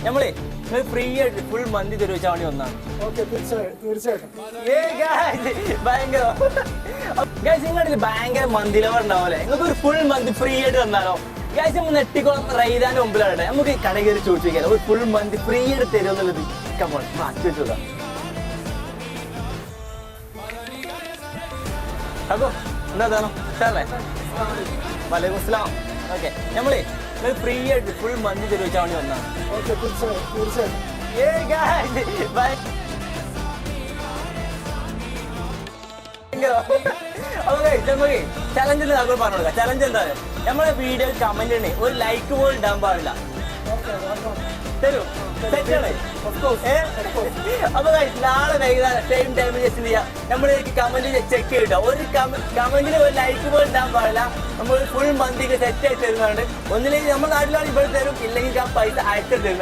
നമ്മളെ നിങ്ങൾ ഫ്രീ ആയിട്ട് ഫുൾ മന്തി തരുവച്ചാൽ വേണ്ടി ഒന്നാണ്. ഭയങ്കര നിങ്ങളുടെ ഭയങ്കര മന്തി ലവർ ഉണ്ടാവല്ലേ, നിങ്ങൾക്ക് ഒരു ഫുൾ മന്തി ഫ്രീ ആയിട്ട് തന്നാലോ? ഗൈസ് നമ്മൾ നെട്ടിക്കുളം റൈതാന്റെ മുമ്പിലാണ്, നമുക്ക് കട കയറി ചോദിച്ചിരിക്കാം ഒരു ഫുൾ മന്തി ഫ്രീ ആയിട്ട് തരുമെന്നുള്ളത്. കമോൺ മാറ്റി വെച്ചോളാം. അപ്പൊ എന്താ തരണം സാറേ? വലൈക്കും അസ്സലാം. ഓക്കെ നമ്മളെ നിങ്ങൾ ഫ്രീ ആയിട്ട് ഫുൾ മന്തി തരുവച്ചാൽ വേണ്ടി വന്നാണ്. ചലഞ്ച് നമ്മൾ പറഞ്ഞു കൊടുക്കാം. ചലഞ്ച് എന്താ, നമ്മളെ വീഡിയോ കമന്റ് ഉണ്ട്, ഒരു ലൈക്ക് പോലും ഇടാൻ പാടില്ല. തരൂ സെറ്റാണ്. അപ്പൊ നാളെ വൈകുന്നേരം സെയിം ടൈമിൽ ജസ്റ്റ് ചെയ്യാം. നമ്മൾ കമന്റ് ചെക്ക് ചെയ്തിട്ടോ, ഒരു കമന്റിന് ഒരു ലൈക്ക് പോലും ഇടാൻ പാടില്ല. നമ്മൾ ഫുൾ മന്തിക്ക് സെറ്റ് ആയിട്ട് തരുന്നുണ്ട്. ഒന്നില്ലെങ്കിൽ നമ്മുടെ നാട്ടിലാണ് ഇവിടെ തരും, ഇല്ലെങ്കിൽ ആ പൈസ അയച്ചു തരുന്നത്.